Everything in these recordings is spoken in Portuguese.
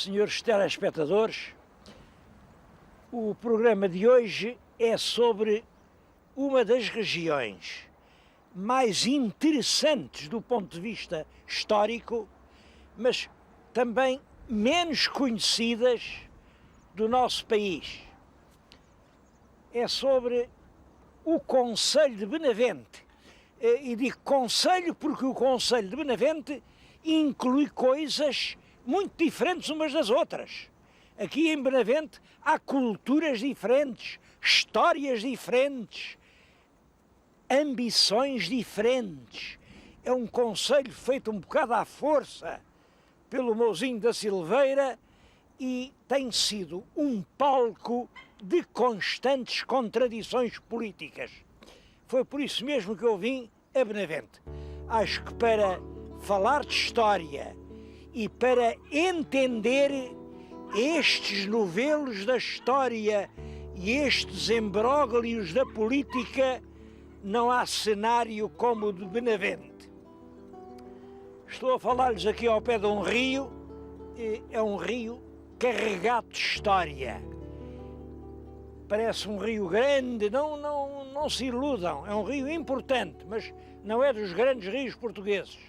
Senhores telespectadores, o programa de hoje é sobre uma das regiões mais interessantes do ponto de vista histórico, mas também menos conhecidas do nosso país. É sobre o Concelho de Benavente. E digo Concelho porque o Concelho de Benavente inclui coisas muito diferentes umas das outras. Aqui em Benavente há culturas diferentes, histórias diferentes, ambições diferentes. É um concelho feito um bocado à força pelo Mouzinho da Silveira e tem sido um palco de constantes contradições políticas. Foi por isso mesmo que eu vim a Benavente. Acho que para falar de história e para entender estes novelos da história e estes imbróglios da política, não há cenário como o de Benavente. Estou a falar-lhes aqui ao pé de um rio, é um rio carregado de história. Parece um rio grande, não se iludam, é um rio importante, mas não é dos grandes rios portugueses.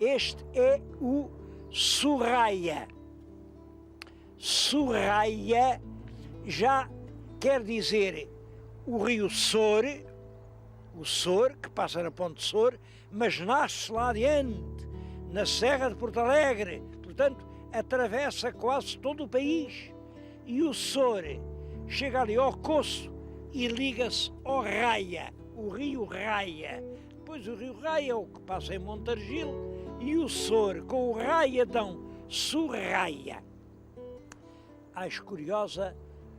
Este é o Sorraia. Sorraia já quer dizer o rio Sor, o Sor, que passa na Ponte Sor, mas nasce lá adiante, na Serra de Porto Alegre, portanto, atravessa quase todo o país. E o Sor chega ali ao Coço e liga-se ao Raia, o rio Raia. Depois o rio Raia é o que passa em Montargil e o Sor com o Raia dão Sorraia. Acho curiosa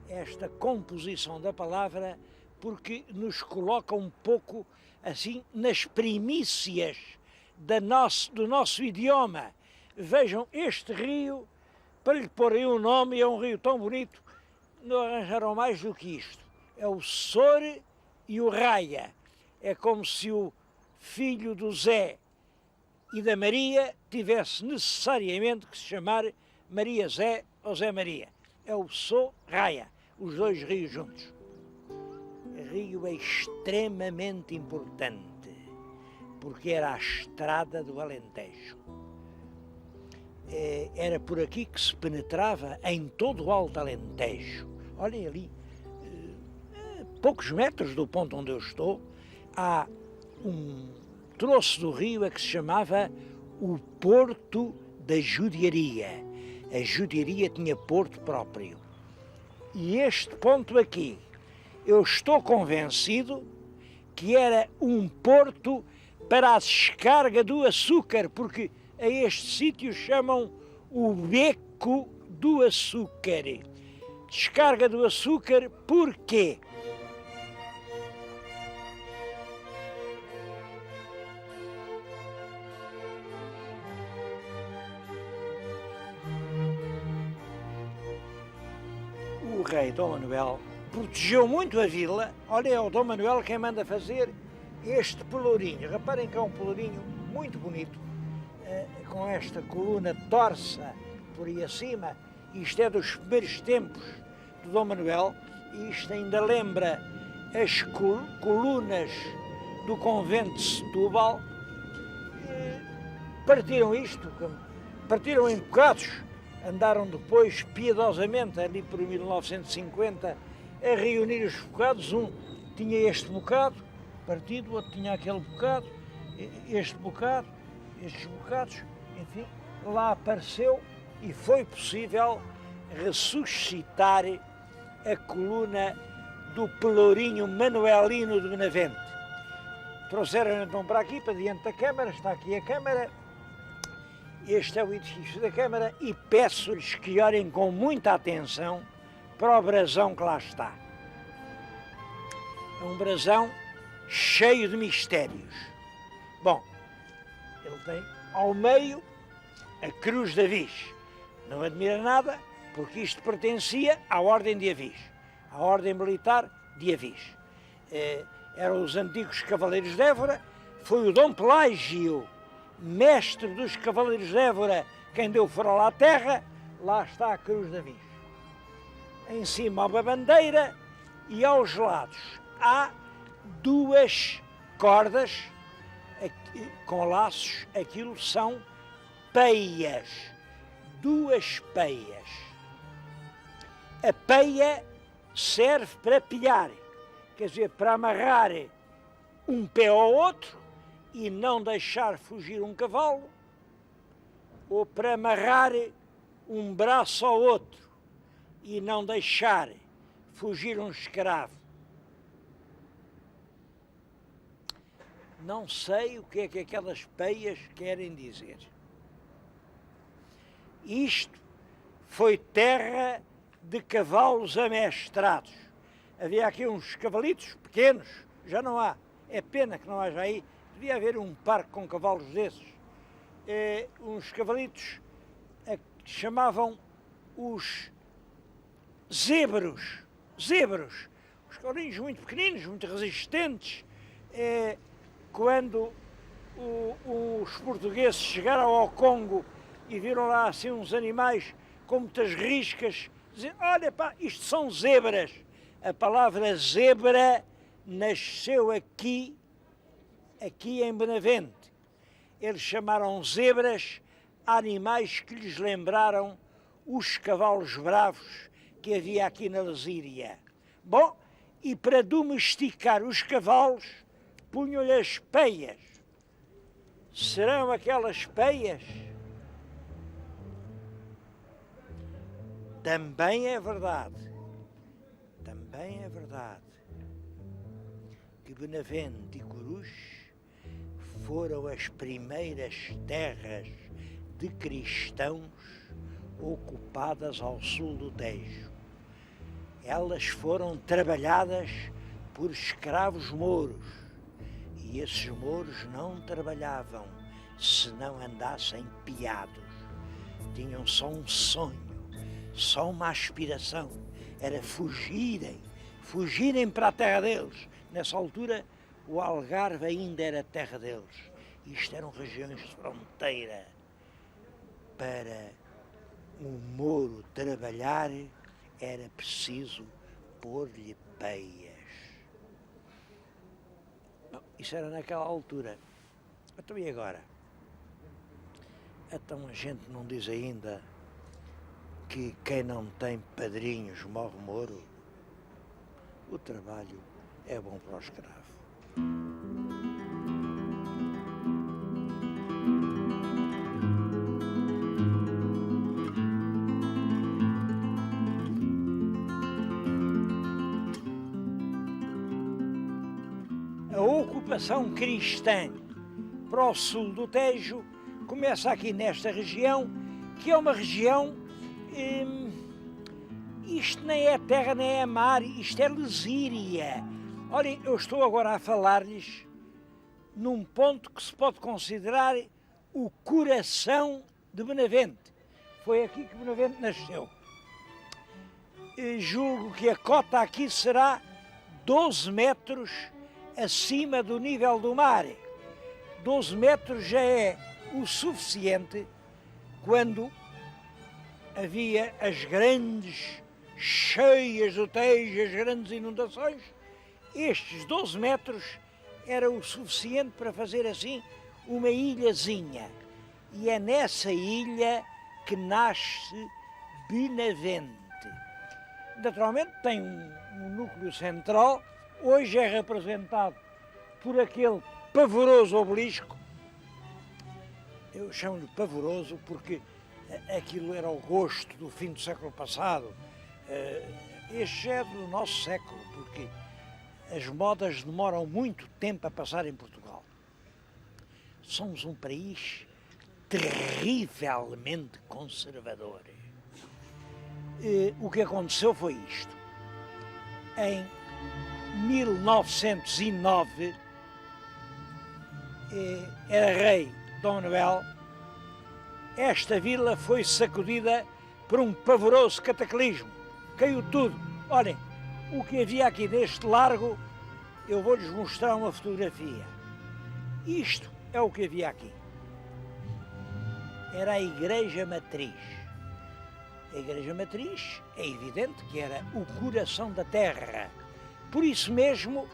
esta composição da palavra porque nos coloca um pouco assim nas primícias do nosso idioma. Vejam, este rio, para lhe pôr aí um nome, é um rio tão bonito, não arranjaram mais do que isto. É o Sor e o Raia. É como se o filho do Zé e da Maria tivesse necessariamente que se chamar Maria Zé ou Zé Maria. É o Sorraia, os dois rios juntos. O rio é extremamente importante, porque era a estrada do Alentejo. Era por aqui que se penetrava em todo o Alto Alentejo. Olhem ali, poucos metros do ponto onde eu estou, há um troço do rio que se chamava o Porto da Judiaria. A Judiaria tinha porto próprio. E este ponto aqui, eu estou convencido que era um porto para a descarga do açúcar, porque a este sítio chamam o Beco do Açúcar. Descarga do açúcar porquê? O rei Dom Manuel protegeu muito a vila. Olha, é o Dom Manuel quem manda fazer este pelourinho. Reparem que é um pelourinho muito bonito, com esta coluna torça por aí acima. Isto é dos primeiros tempos do Dom Manuel, e isto ainda lembra as colunas do convento de Setúbal. Partiram isto, partiram em bocados, andaram depois piedosamente, ali por 1950, a reunir os bocados. Um tinha este bocado partido, o outro tinha aquele bocado, este bocado, estes bocados, enfim, lá apareceu e foi possível ressuscitar a coluna do pelourinho manuelino de Benavente. Trouxeram então para aqui, para diante da Câmara, está aqui a Câmara, este é o edifício da Câmara, e peço-lhes que olhem com muita atenção para o brasão que lá está. É um brasão cheio de mistérios. Bom, ele tem ao meio a Cruz de Avis. Não admira nada, porque isto pertencia à Ordem de Avis, à Ordem Militar de Avis. Eram os antigos Cavaleiros de Évora. Foi o Dom Pelágio, mestre dos Cavaleiros de Évora, quem deu fora lá à terra. lá está a Cruz de Avis. Em cima há uma bandeira e aos lados há duas cordas com laços, aquilo são peias, duas peias. A peia serve para pilhar, quer dizer, para amarrar um pé ao outro e não deixar fugir um cavalo, ou para amarrar um braço ao outro e não deixar fugir um escravo. Não sei o que é que aquelas peias querem dizer. Isto foi terra de cavalos amestrados. Havia aqui uns cavalitos pequenos, já não há. É pena que não haja aí. Devia haver um parque com cavalos desses. Uns cavalitos que chamavam os zebros. Zebros. Os cavalinhos muito pequeninos, muito resistentes. Quando os portugueses chegaram ao Congo e viram lá assim uns animais com muitas riscas, diziam, olha pá, isto são zebras. A palavra zebra nasceu aqui em Benavente. Eles chamaram zebras animais que lhes lembraram os cavalos bravos que havia aqui na Lesíria. Bom, e para domesticar os cavalos, punham-lhe as peias. Serão aquelas peias? Também é verdade que Benavente e Coruche foram as primeiras terras de cristãos ocupadas ao sul do Tejo. Elas foram trabalhadas por escravos mouros e esses mouros não trabalhavam se não andassem piados. Tinham só um sonho, só uma aspiração, era fugirem para a terra deles. Nessa altura, o Algarve ainda era a terra deles. Isto eram regiões de fronteira. Para um mouro trabalhar, era preciso pôr-lhe peias. Bom, isso era naquela altura. Então e agora? Então a gente não diz ainda que quem não tem padrinhos morre mouro? O trabalho é bom para o escravo. A ocupação cristã para o sul do Tejo começa aqui nesta região, que é uma região, isto nem é terra nem é mar, isto é Lesíria. Olhem, eu estou agora a falar-lhes num ponto que se pode considerar o coração de Benavente. Foi aqui que Benavente nasceu. Julgo que a cota aqui será 12 metros acima do nível do mar. 12 metros já é o suficiente quando havia as grandes cheias do Tejo, as grandes inundações. Estes 12 metros era o suficiente para fazer assim uma ilhazinha. E é nessa ilha que nasce Benavente. Naturalmente tem um núcleo central, hoje é representado por aquele pavoroso obelisco. Eu chamo-lhe pavoroso porque aquilo era o gosto do fim do século passado. Este é do nosso século, porque as modas demoram muito tempo a passar em Portugal. Somos um país terrivelmente conservador. O que aconteceu foi isto. Em 1909, era rei Dom Manuel, esta vila foi sacudida por um pavoroso cataclismo. Caiu tudo. Olhem, o que havia aqui neste largo, eu vou-lhes mostrar uma fotografia. Isto é o que havia aqui. Era a igreja matriz. A igreja matriz é evidente que era o coração da terra. Por isso mesmo,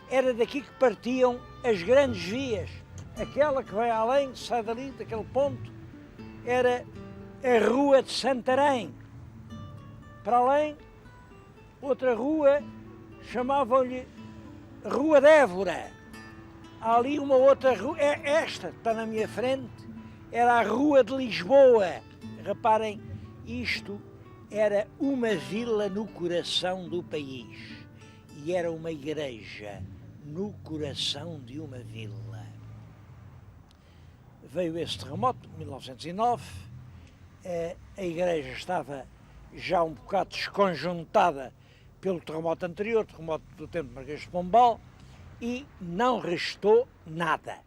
era daqui que partiam as grandes vias. Aquela que vai além, sai dali, daquele ponto, era a Rua de Santarém. Para além, outra rua, chamavam-lhe Rua de Évora. Há ali uma outra rua, esta que está na minha frente, era a Rua de Lisboa. Reparem, isto era uma vila no coração do país e era uma igreja no coração de uma vila. Veio esse terremoto, 1909, a igreja estava já um bocado desconjuntada pelo terremoto anterior, terremoto do tempo de Marquês de Pombal, e não restou nada.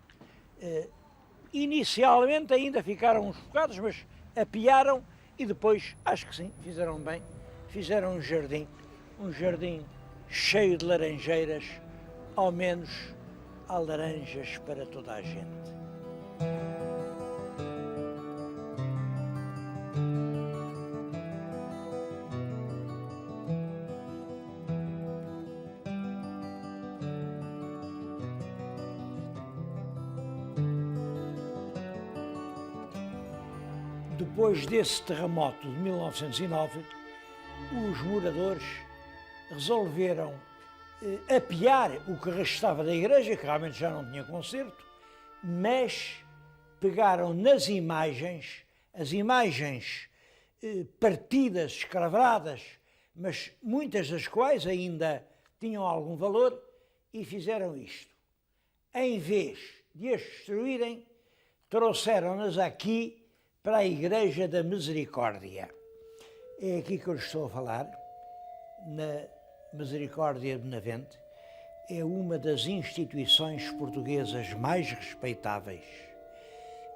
Inicialmente ainda ficaram uns bocados, mas apiaram e depois, acho que sim, fizeram bem, fizeram um jardim cheio de laranjeiras, ao menos há laranjas para toda a gente. Depois desse terremoto de 1909, os moradores resolveram apiar o que restava da igreja, que realmente já não tinha conserto, mas pegaram nas imagens, as imagens partidas, escravradas, mas muitas das quais ainda tinham algum valor, e fizeram isto. Em vez de as destruírem, trouxeram-nas aqui para a Igreja da Misericórdia. É aqui que eu estou a falar, na Misericórdia de Benavente. É uma das instituições portuguesas mais respeitáveis.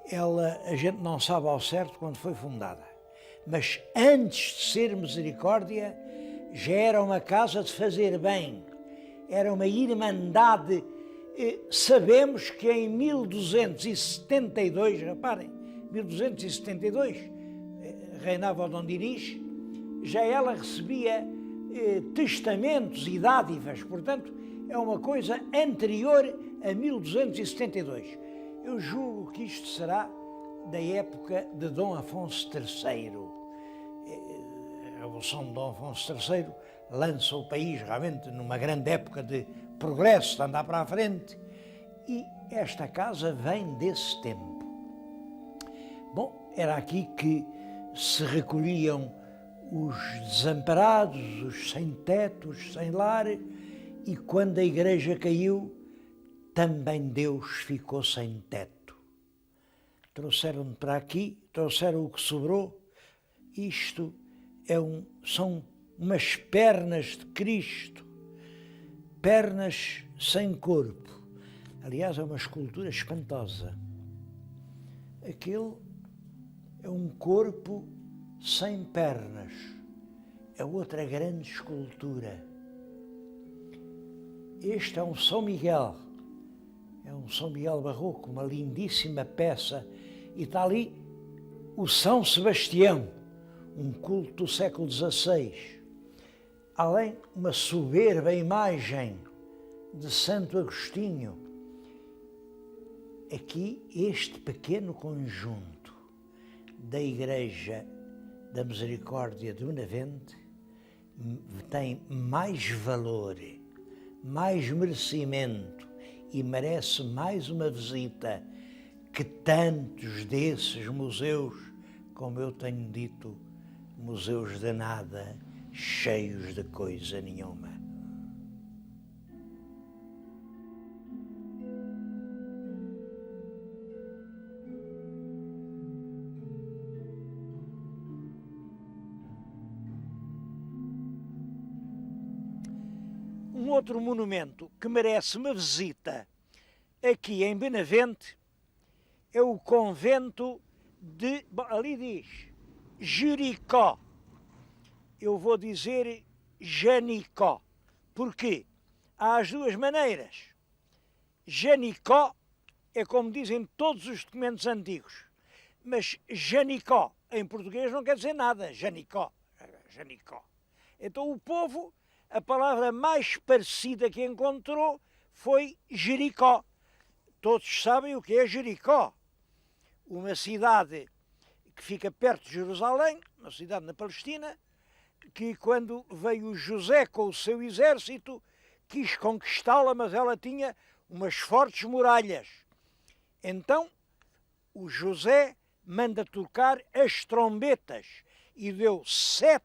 Ela, a gente não sabe ao certo quando foi fundada, mas antes de ser Misericórdia, já era uma casa de fazer bem, era uma irmandade. Sabemos que em 1272, reparem, 1272, reinava o Dom Dinis, já ela recebia testamentos e dádivas, portanto, é uma coisa anterior a 1272. Eu julgo que isto será da época de Dom Afonso III. A Revolução de Dom Afonso III lança o país realmente numa grande época de progresso, de andar para a frente, e esta casa vem desse tempo. Bom, era aqui que se recolhiam os desamparados, os sem tetos, sem lar, e quando a igreja caiu, também Deus ficou sem teto. Trouxeram-me para aqui, trouxeram o que sobrou. Isto são umas pernas de Cristo, pernas sem corpo. Aliás, é uma escultura espantosa. Aquele é um corpo sem pernas. É outra grande escultura. Este é um São Miguel. É um São Miguel barroco, uma lindíssima peça. E está ali o São Sebastião, um culto do século XVI. Além, uma soberba imagem de Santo Agostinho. Aqui, este pequeno conjunto da Igreja da Misericórdia de Benavente tem mais valor, mais merecimento e merece mais uma visita que tantos desses museus, como eu tenho dito, museus de nada, cheios de coisa nenhuma. Um outro monumento que merece uma visita aqui em Benavente é o convento de, ali diz, Jericó. Eu vou dizer Janicó. Porquê? Há as duas maneiras. Janicó é como dizem todos os documentos antigos, mas Janicó, em português não quer dizer nada, Janicó. Janicó. Então o povo, a palavra mais parecida que encontrou foi Jericó. Todos sabem o que é Jericó. Uma cidade que fica perto de Jerusalém, uma cidade na Palestina, que quando veio José com o seu exército, quis conquistá-la, mas ela tinha umas fortes muralhas. Então, o José manda tocar as trombetas e deu 7,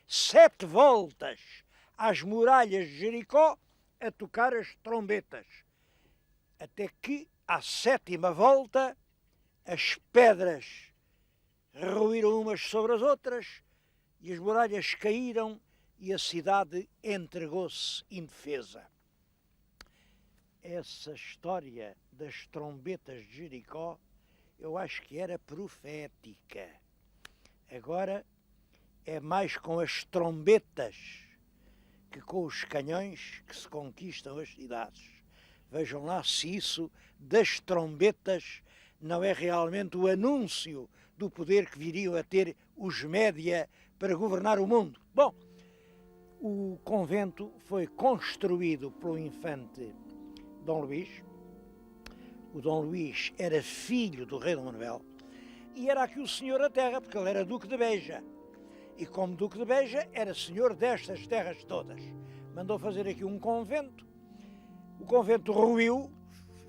7 voltas às muralhas de Jericó a tocar as trombetas. Até que, à 7ª volta, as pedras ruíram umas sobre as outras e as muralhas caíram e a cidade entregou-se indefesa. Essa história das trombetas de Jericó, eu acho que era profética. Agora é mais com as trombetas que com os canhões que se conquistam as cidades. Vejam lá se isso das trombetas não é realmente o anúncio do poder que viriam a ter os média para governar o mundo. Bom, o convento foi construído pelo infante Dom Luís. O Dom Luís era filho do rei Dom Manuel e era aqui o senhor da terra, porque ele era duque de Beja. E como duque de Beja, era senhor destas terras todas. Mandou fazer aqui um convento. O convento ruiu,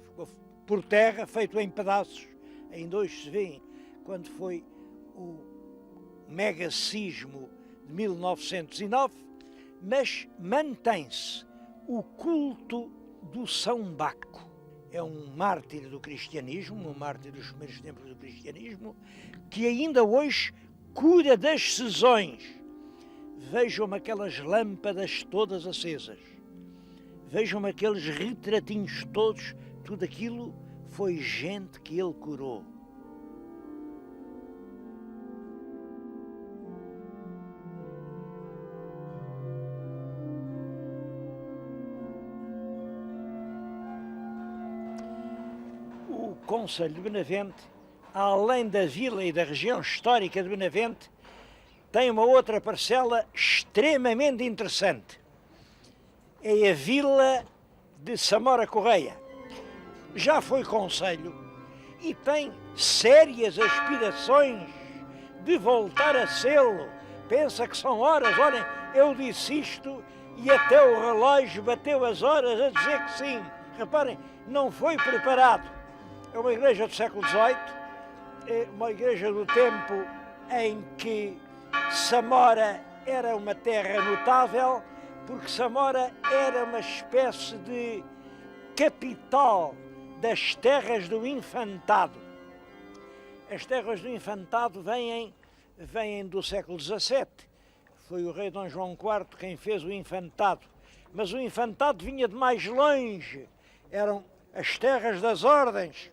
ficou por terra, feito em pedaços. Ainda hoje se vê, quando foi o mega sismo de 1909, mas mantém-se o culto do São Baco. É um mártir do cristianismo, um mártir dos primeiros tempos do cristianismo, que ainda hoje cura das sezões. Vejam-me aquelas lâmpadas todas acesas. Vejam-me aqueles retratinhos todos. Tudo aquilo foi gente que ele curou. O Conselho de Benavente, além da vila e da região histórica de Benavente, tem uma outra parcela extremamente interessante. É a vila de Samora Correia. Já foi concelho e tem sérias aspirações de voltar a sê-lo. Pensa que são horas, olhem, eu disse isto e até o relógio bateu as horas a dizer que sim. Reparem, não foi preparado. É uma igreja do século XVIII, é uma igreja do tempo em que Samora era uma terra notável, porque Samora era uma espécie de capital das terras do infantado. As terras do infantado vêm do século XVII. Foi o rei Dom João IV quem fez o infantado. Mas o infantado vinha de mais longe. Eram as terras das ordens.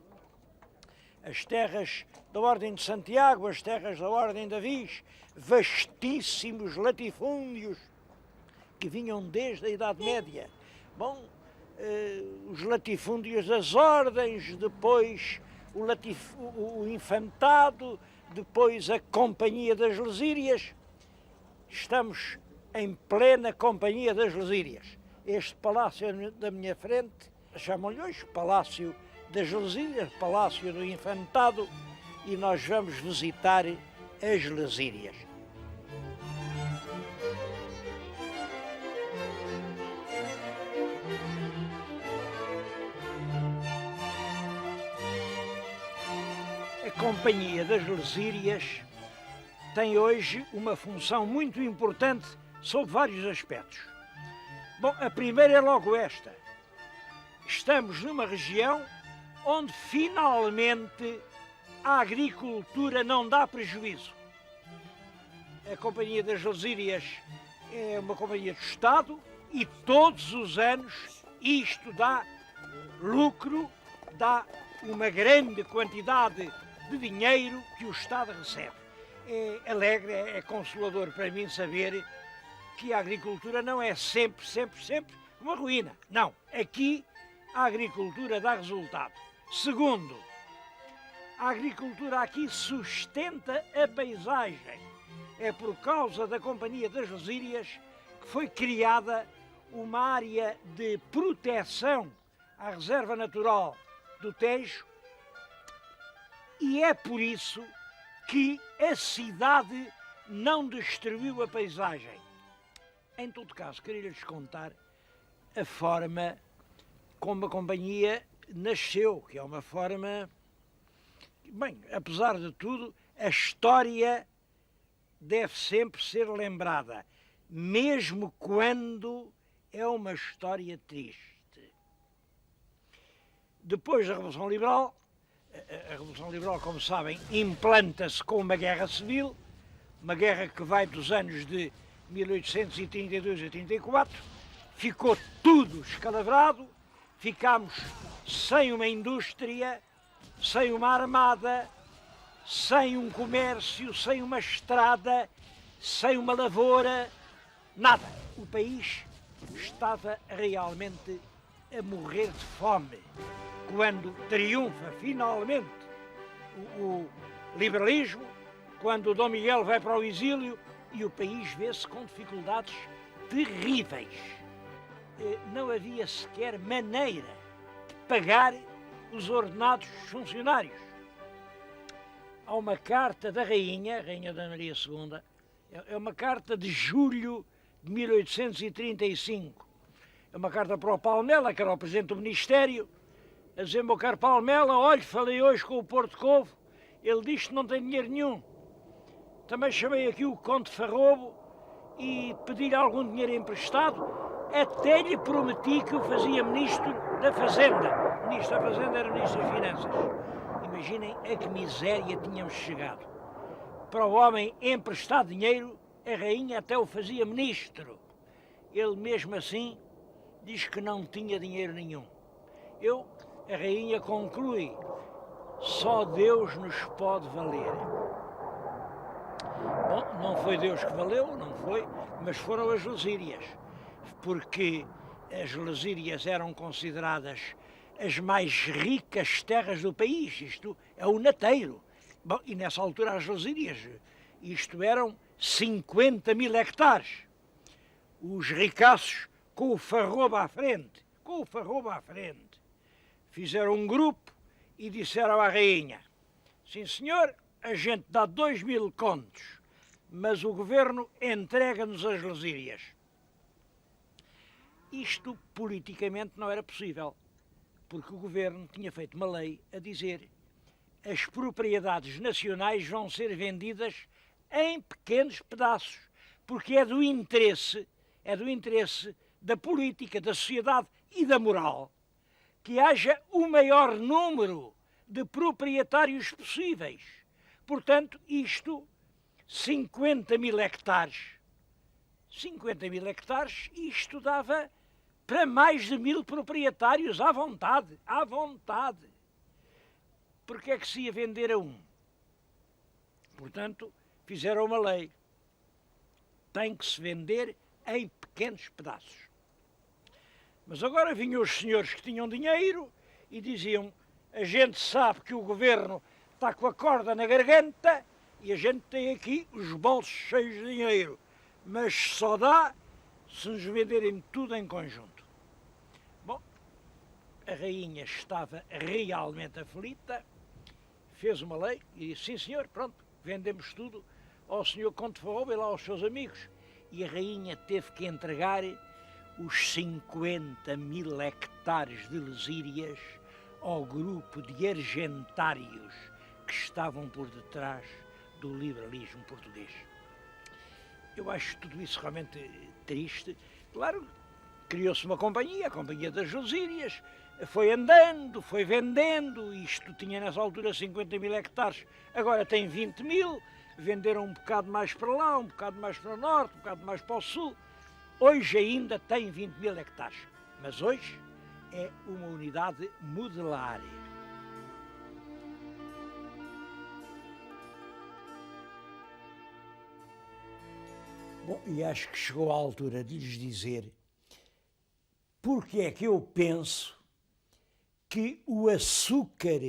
As terras da Ordem de Santiago, as terras da Ordem da Viz, vastíssimos latifúndios que vinham desde a Idade Média. Bom, os latifúndios das ordens, depois o infantado, depois a Companhia das Lesírias. Estamos em plena Companhia das Lesírias. Este palácio da minha frente, chamam-lhe hoje Palácio das Lesírias, Palácio do Infantado, e nós vamos visitar as Lesírias. A Companhia das Lesírias tem hoje uma função muito importante sob vários aspectos. Bom, a primeira é logo esta. Estamos numa região onde finalmente a agricultura não dá prejuízo. A Companhia das Lesírias é uma companhia do Estado e todos os anos isto dá lucro, dá uma grande quantidade de dinheiro que o Estado recebe. É alegre, é consolador para mim saber que a agricultura não é sempre uma ruína. Não, aqui a agricultura dá resultado. Segundo, a agricultura aqui sustenta a paisagem. É por causa da Companhia das Lesírias que foi criada uma área de proteção à reserva natural do Tejo, e é por isso que a cidade não destruiu a paisagem. Em todo caso, queria-lhes contar a forma como a companhia nasceu, que é uma forma... Bem, apesar de tudo, a história deve sempre ser lembrada, mesmo quando é uma história triste. Depois da Revolução Liberal, a Revolução Liberal, como sabem, implanta-se com uma guerra civil, uma guerra que vai dos anos de 1832 a 34, ficou tudo escalavrado, ficámos sem uma indústria, sem uma armada, sem um comércio, sem uma estrada, sem uma lavoura, nada. O país estava realmente a morrer de fome. Quando triunfa finalmente o liberalismo, quando o Dom Miguel vai para o exílio e o país vê-se com dificuldades terríveis. Não havia sequer maneira de pagar os ordenados dos funcionários. Há uma carta da Rainha, a Rainha Dona Maria II, é uma carta de julho de 1835. É uma carta para o Palmela, que era o Presidente do Ministério, a dizer: meu caro Palmela, olhe, falei hoje com o Porto Covo, ele diz que não tem dinheiro nenhum. Também chamei aqui o Conde Farrobo e pedi-lhe algum dinheiro emprestado, até lhe prometi que o fazia Ministro da Fazenda. O Ministro da Fazenda era Ministro das Finanças. Imaginem a que miséria tínhamos chegado. Para o homem emprestar dinheiro, a Rainha até o fazia Ministro. Ele mesmo assim diz que não tinha dinheiro nenhum. A Rainha conclui: só Deus nos pode valer. Bom, não foi Deus que valeu, não foi, mas foram as Lesírias, porque as Lesírias eram consideradas as mais ricas terras do país, isto é o Nateiro. Bom, e nessa altura as Lesírias, isto eram 50 mil hectares. Os ricaços com o farrobo à frente, fizeram um grupo e disseram à Rainha: sim senhor, a gente dá 2.000 contos, mas o governo entrega-nos as Lesírias. Isto politicamente não era possível, porque o governo tinha feito uma lei a dizer: as propriedades nacionais vão ser vendidas em pequenos pedaços, porque é do interesse da política, da sociedade e da moral que haja o maior número de proprietários possíveis. Portanto, isto, 50 mil hectares, isto dava para mais de 1.000 proprietários à vontade. Porque é que se ia vender a um? Portanto, fizeram uma lei. Tem que se vender em pequenos pedaços. Mas agora vinham os senhores que tinham dinheiro e diziam: a gente sabe que o governo está com a corda na garganta e a gente tem aqui os bolsos cheios de dinheiro, mas só dá se nos venderem tudo em conjunto. Bom, a Rainha estava realmente aflita, fez uma lei e disse: sim senhor, pronto, vendemos tudo ao senhor Conde Farrobo e lá aos seus amigos. E a Rainha teve que entregar os 50 mil hectares de Lesírias ao grupo de argentários que estavam por detrás do liberalismo português. Eu acho tudo isso realmente triste. Claro, criou-se uma companhia, a Companhia das Lesírias, foi andando, foi vendendo, isto tinha nessa altura 50 mil hectares, agora tem 20 mil, venderam um bocado mais para lá, um bocado mais para o norte, um bocado mais para o sul. Hoje ainda tem 20 mil hectares, mas hoje é uma unidade modelar. Bom, e acho que chegou a altura de lhes dizer porque é que eu penso que o açúcar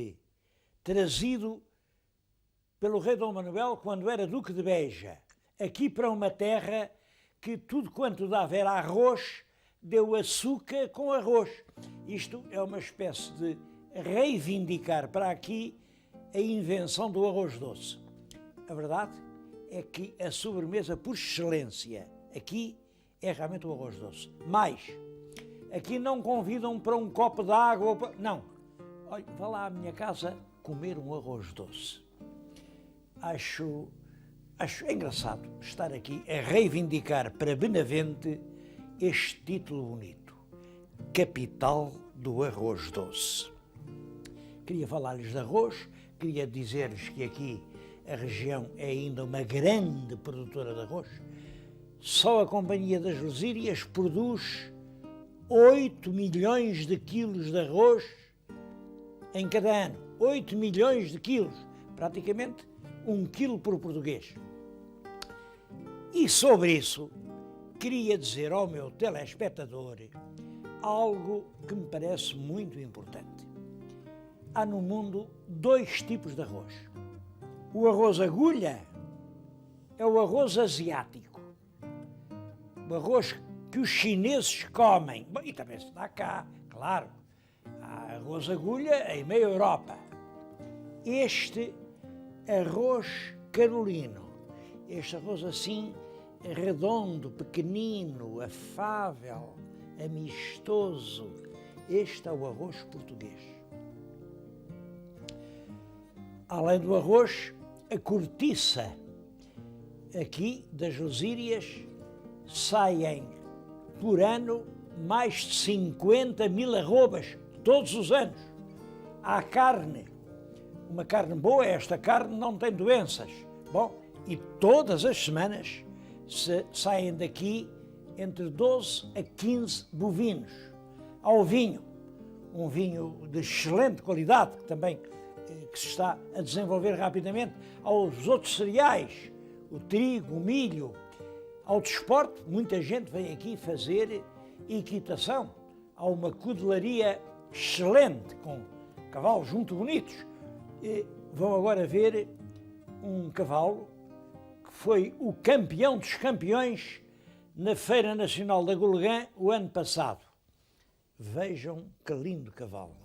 trazido pelo rei Dom Manuel quando era Duque de Beja, aqui para uma terra que tudo quanto dava era arroz, deu açúcar com arroz. Isto é uma espécie de reivindicar para aqui a invenção do arroz doce. A verdade é que a sobremesa por excelência aqui é realmente o arroz doce. Mais, aqui não convidam para um copo de água, não. Olha, vá lá à minha casa comer um arroz doce. Acho engraçado estar aqui a reivindicar para Benavente este título bonito, Capital do Arroz Doce. Queria falar-lhes de arroz, queria dizer-lhes que aqui a região é ainda uma grande produtora de arroz. Só a Companhia das Lesírias produz 8 milhões de quilos de arroz em cada ano. 8 milhões de quilos, praticamente 1 quilo por português. E sobre isso, queria dizer ao meu telespectador algo que me parece muito importante. Há no mundo 2 tipos de arroz. O arroz agulha é o arroz asiático. O arroz que os chineses comem. Bom, e também se dá cá, claro. Há arroz agulha em meia Europa. Este arroz carolino, este arroz assim redondo, pequenino, afável, amistoso, este é o arroz português. Além do arroz, a cortiça. Aqui das Lesírias saem por ano mais de 50 mil arrobas, todos os anos. Há carne, uma carne boa, esta carne não tem doenças. Bom, e todas as semanas saem daqui entre 12 a 15 bovinos. Ao vinho, um vinho de excelente qualidade, que também que se está a desenvolver rapidamente, aos outros cereais, o trigo, o milho, ao desporto, muita gente vem aqui fazer equitação. Há uma cudelaria excelente, com cavalos muito bonitos. E vão agora ver um cavalo que foi o campeão dos campeões na Feira Nacional da Golgã o ano passado. Vejam que lindo cavalo.